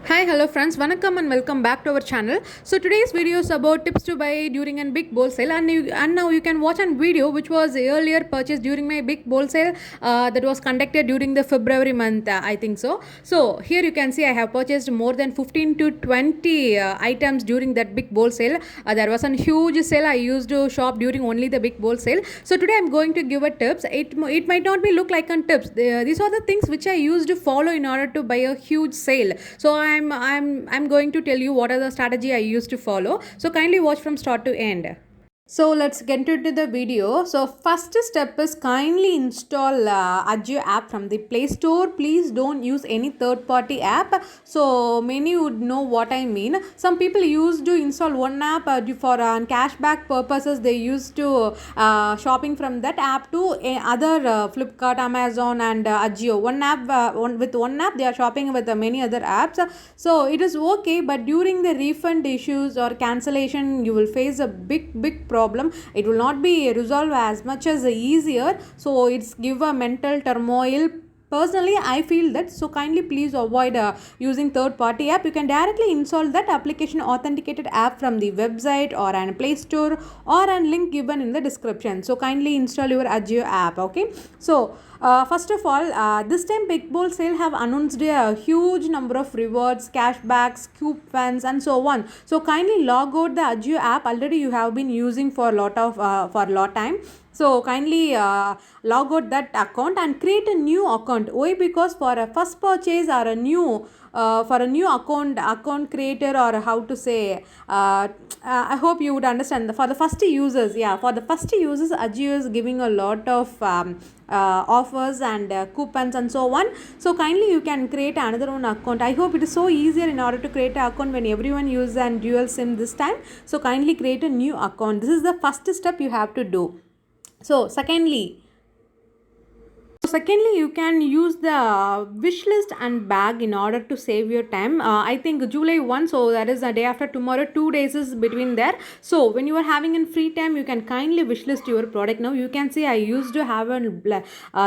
Hi, hello friends, vanakkam and welcome back to our channel. So today's video is about tips to buy during a big bull sale, and now you can watch a video which was earlier purchased during my big bull sale that was conducted during the February month, I think so. So here you can see I have purchased more than 15 to 20 items during that big bull sale. There was a huge sale. I used to shop during only the big bull sale. So today I'm going to give a tips. It might not be look like a tips. These are the things which I used to follow in order to buy a huge sale. So I'm going to tell you what are the strategy I used to follow. So kindly watch from start to end. So let's get into the video. So first step is kindly install Ajio app from the Play Store. Please don't use any third party app. So many would know what I mean. Some people used to install one app for cashback purposes. They used to shopping from that app to other Flipkart, Amazon and Ajio. One app with one app they are shopping with many other apps. So it is okay, but during the refund issues or cancellation you will face a big problem. It will not be resolved as much as easier, so it's give a mental turmoil. Personally I feel that, so kindly please avoid using third party app. You can directly install that application authenticated app from the website or an Play Store or an link given in the description. So kindly install your Ajio app. Okay, so first of all, this time Big Bowl Sale have announced a huge number of rewards, cashbacks, coupons, and so on. So kindly log out the Ajio app. Already you have been using for a lot time. So kindly log out that account and create a new account. Why? Because for a first purchase or a new for a new account creator, or how to say, I hope you would understand. For the first users, for the first users, Ajio is giving a lot of offers and coupons and so on. So kindly you can create another one account. I hope it is so easier in order to create an account when everyone uses and dual sim this time. So kindly create a new account. This is the first step you have to do. So secondly, you can use the wish list and bag in order to save your time. I think July 1, so that is the day after tomorrow, 2 days is between there. So when you are having in free time, you can kindly wish list your product. Now you can see I used to have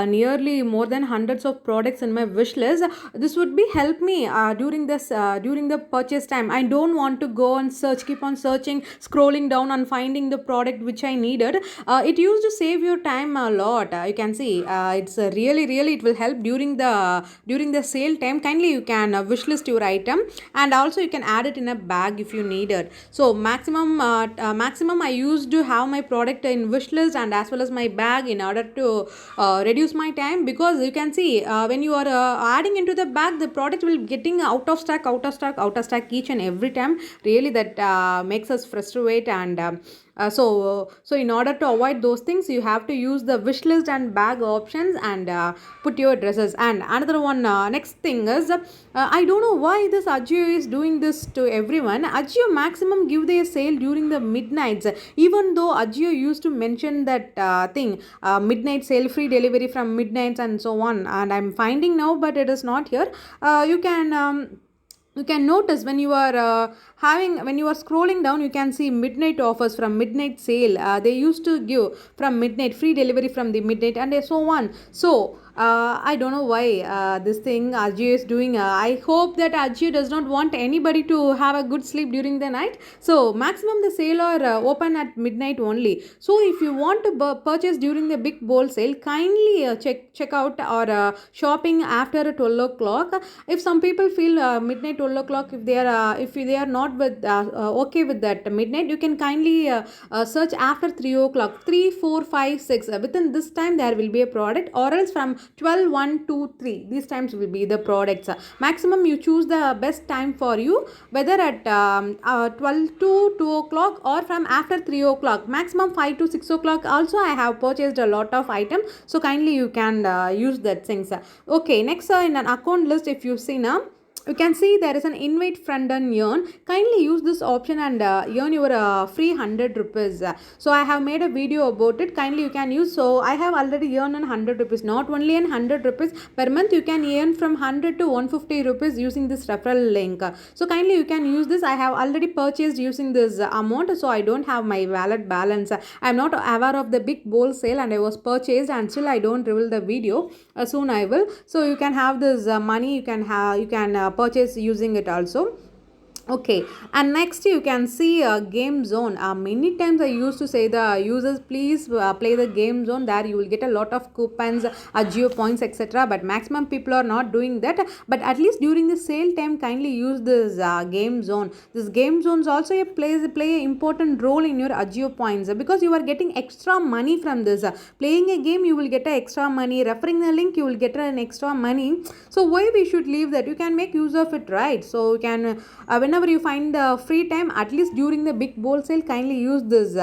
nearly more than hundreds of products in my wish list. This would be help me during the purchase time. I don't want to go and keep on searching, scrolling down and finding the product which I needed. It used to save your time a lot. You can see it's really it will help during the sale time. Kindly you can wish list your item, and also you can add it in a bag if you need it. So maximum I used to have my product in wish list and as well as my bag in order to reduce my time, because you can see when you are adding into the bag, the product will getting out of stock each and every time. Really that makes us frustrate, and so in order to avoid those things, you have to use the wish list and bag options and put your dresses. And another one, next thing is I don't know why this Ajio is doing this to everyone. Ajio maximum give their sale during the midnights, even though Ajio used to mention that thing, midnight sale, free delivery from midnights and so on, and I'm finding now, but it is not here. You can notice when you are when you are scrolling down, you can see midnight offers from midnight sale. They used to give from midnight, free delivery from the midnight, and so on. So I don't know why this thing Ajio is doing. I hope that Ajio does not want anybody to have a good sleep during the night. So maximum the sale are open at midnight only. So if you want to purchase during the big bowl sale, kindly check out or shopping after 12 o'clock. If some people feel midnight 12 o'clock, if they are not with okay with that midnight, you can kindly search after 3 o'clock, 3 4 5 6. Within this time there will be a product, or else from 12 1 2 3, these times will be the products. Maximum you choose the best time for you, whether at 12 to 2 o'clock or from after 3 o'clock, maximum 5 to 6 o'clock also I have purchased a lot of items. So kindly you can use that things. Okay, next in an account list, if you see now, you can see there is an invite friend and earn. Kindly use this option and earn your free 100 rupees. So I have made a video about it. Kindly you can use. So I have already earned 100 rupees. Not only 100 rupees per month, you can earn from 100 to 150 rupees using this referral link. So kindly you can use this. I have already purchased using this amount, so I don't have my wallet balance. I am not aware of the big bowl sale and I was purchased, and still I don't reveal the video. Soon I will. So you can have this money. You can purchase using it also. Okay, and next you can see game zone. Many times I used to say the users please play the game zone, there you will get a lot of coupons, geo points, etc. But maximum people are not doing that. But at least during the sale time, kindly use this game zone. This game zones also play an important role in your geo points, because you are getting extra money from this. Playing a game you will get a extra money. Referring the link you will get an extra money. So why we should leave that? You can make use of it, right? So you can whenever you find the free time, at least during the big bowl sale, kindly use this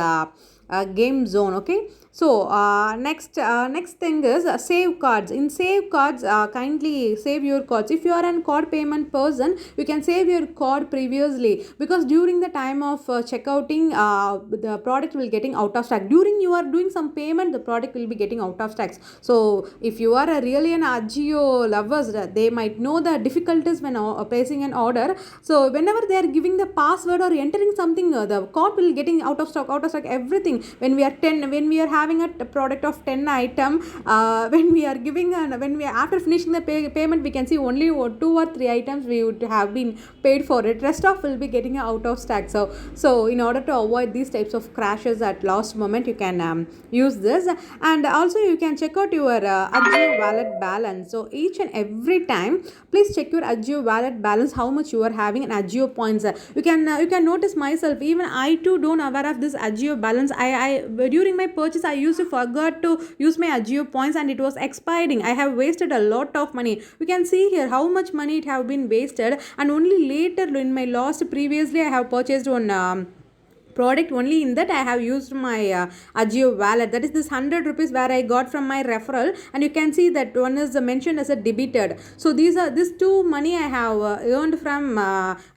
game zone. Okay, so next thing is save cards. In save cards, kindly save your cards. If you are an card payment person, you can save your card previously, because during the time of checkouting, the product will getting out of stock. During you are doing some payment, the product will be getting out of stocks. So if you are really an Ajio lovers, they might know the difficulties when placing an order. So whenever they are giving the password or entering something, the card will getting out of stock, everything. When we are having a product of 10 item, when we are giving when we are after finishing the payment, we can see only 2 or 3 items we would have been paid for it. Rest of will be getting out of stock. So in order to avoid these types of crashes at last moment, you can use this. And also you can check out your Ajio wallet balance. So each and every time, please check your Ajio wallet balance, how much you are having in Ajio points. You can notice myself, even I too don't aware of this Ajio balance. I during my purchase I used to forgot to use my Ajio points, and it was expiring. I have wasted a lot of money. You can see here how much money it have been wasted, and only later in my last previously I have purchased one product, only in that I have used my Ajio wallet. That is this 100 rupees where I got from my referral, and you can see that one is mentioned as a debited. So this two money I have earned from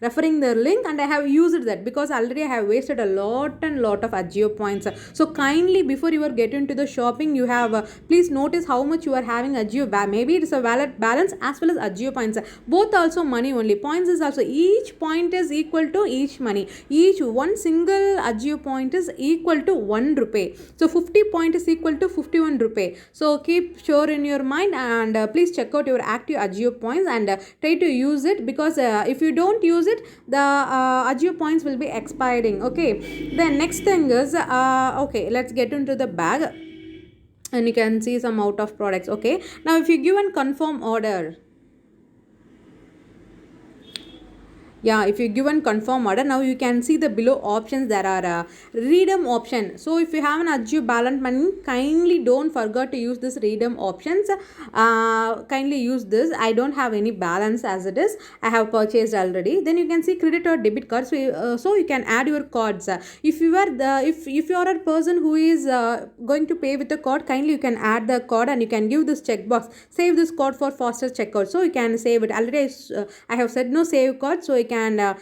referring the link, and I have used that because already I have wasted a lot of Ajio points. So kindly, before you are get into the shopping, you have please notice how much you are having Ajio. Maybe it is a wallet balance as well as Ajio points. Both also money only. Points is also, each point is equal to each money. Each one single Ajio point is equal to 1 rupee. So 50 point is equal to 51 rupee. So keep sure in your mind, and please check out your active Ajio points and try to use it, because if you don't use it, the Ajio points will be expiring. Okay, then next thing is okay, let's get into the bag, and you can see some out of products. Okay, now if you give and confirm order, if you give and confirm order, now you can see the below options. There are redeem option. So if you have an Ajio balance money, kindly don't forget to use this redeem options. Kindly use this. I don't have any balance as it is, I have purchased already. Then you can see credit or debit card. So you can add your cards. If you are a person who is going to pay with the card, kindly you can add the card, and you can give this checkbox, save this card for faster checkout. So you can save it. Already I have said no save card, so you can now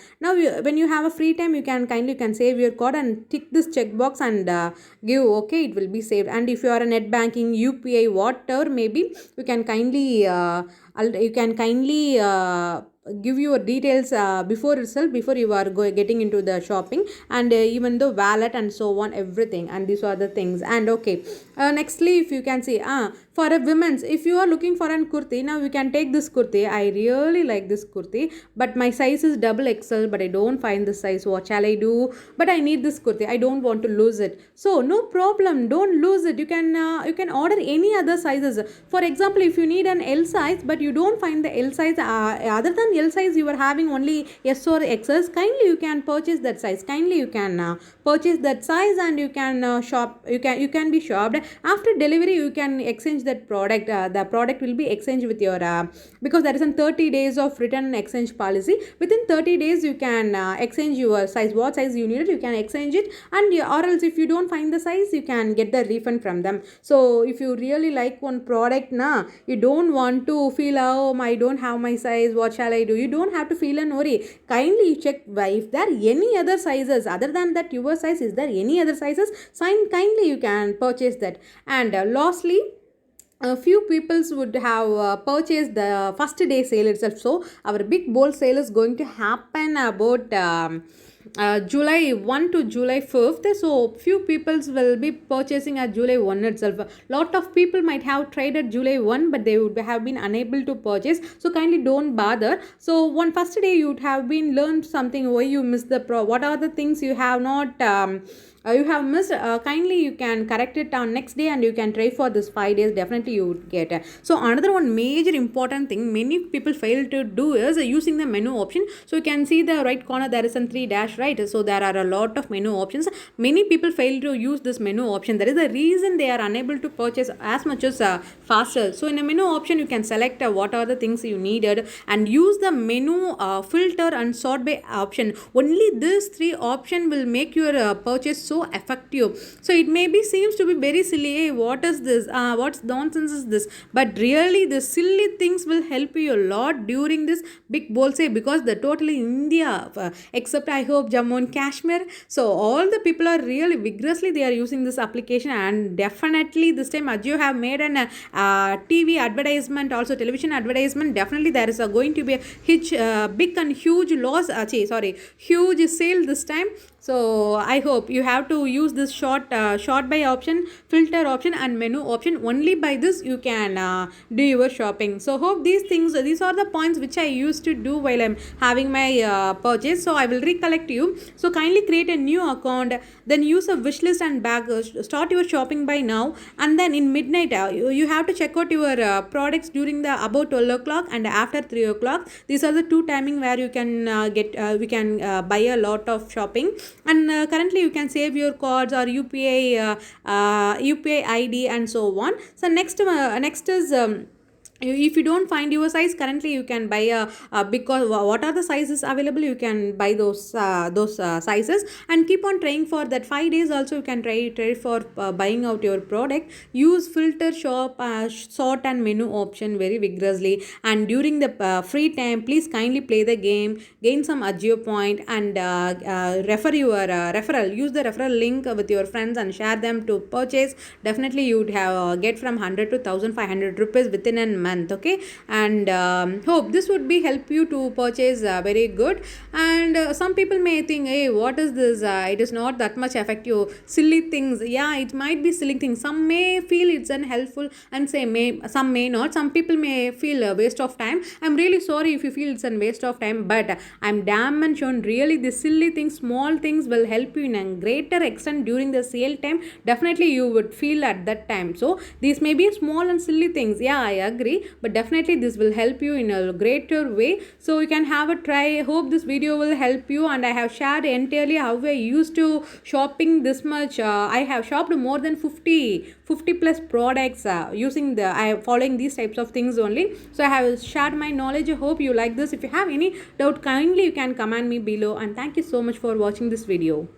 when you have a free time, you can save your card and tick this checkbox and give okay, it will be saved. And if you are a net banking, UPI, whatever maybe, you can kindly give your details before you are getting into the shopping, and even the wallet and so on, everything. And these are the things. And okay, nextly, if you can see for a women's, if you are looking for an kurti, now you can take this kurti. I really like this kurti, but my size is double XL, but I don't find the size. What shall I do? But I need this kurti, I don't want to lose it. So no problem, don't lose it. You can order any other sizes. For example, if you need an L size but you don't find the L size, other than L size you are having only S or XS, kindly you can purchase that size. Kindly you can purchase that size, and you can shop. You can be shopped. After delivery, you can exchange that product. The product will be exchanged with your because there is a 30 days of return and exchange policy. Within 30 days, you can exchange your size. What size you needed, you can exchange it, and or else if you don't find the size, you can get the refund from them. So if you really like one product, you don't want to feel, oh, I don't have my size, what shall I do? You don't have to feel and worry. Kindly check if there are any other sizes other than that your size. Is there any other sizes? Kindly you can purchase that. And lastly, a few peoples would have purchased the first day sale itself. So our big bowl sale is going to happen about July 1 to July 5th. So few peoples will be purchasing at July 1 itself. Lot of people might have traded July 1, but they would have been unable to purchase. So kindly don't bother. So one first day you would have been learned something why you missed the what are the things you have not you have missed. Kindly you can correct it on next day and you can try for this 5 days. Definitely you would get. So another one major important thing many people fail to do is using the menu option. So you can see the right corner there is a 3 dash, right? So there are a lot of menu options. Many people fail to use this menu option. That is the reason they are unable to purchase as much as faster. So in a menu option you can select what are the things you needed and use the menu filter and sort by option. Only these three option will make your purchase so effective. So it maybe seems to be very silly. Hey, what is this? What's nonsense is this? But really the silly things will help you a lot during this big bowl sale, because the totally India except I hope Jammu and Kashmir. So all the people are really vigorously they are using this application, and definitely this time Ajio have made an TV advertisement, also television advertisement. Definitely there is going to be a big and huge loss. Huge sale this time. So I hope you have to use this short by option, filter option and menu option. Only by this you can do your shopping. So hope these are the points which I used to do while I'm having my purchase. So I will recollect you. So kindly create a new account, then use a wish list and bag. Start your shopping by now, and then in midnight you have to check out your products during the about 12 o'clock and after 3 o'clock. These are the two timing where you can we can buy a lot of shopping. And currently you can save your cards or UPI ID and so on. So next is if you don't find your size currently, you can buy because what are the sizes available, you can buy those sizes and keep on trying for that 5 days. Also you can try for buying out your product. Use filter, shop, sort and menu option very vigorously, and during the free time please kindly play the game, gain some Ajio point, and refer your referral. Use the referral link with your friends and share them to purchase. Definitely you would have get from 100 to 1500 rupees within a month. Okay, and hope this would be help you to purchase very good. And some people may think, hey, what is this? It is not that much effective. Silly things. Yeah, it might be silly things. Some may feel it's unhelpful and some may not. Some people may feel a waste of time. I'm really sorry if you feel it's a waste of time, but I'm damn and shown really the silly things, small things will help you in a greater extent during the sale time. Definitely you would feel at that time. So these may be small and silly things. Yeah, I agree, but definitely this will help you in a greater way. So you can have a try. Hope this video will help you, and I have shared entirely how I used to shopping this much. I have shopped more than 50 plus products using the I am following these types of things only. So I have shared my knowledge. I hope you like this. If you have any doubt, kindly you can comment me below, and thank you so much for watching this video.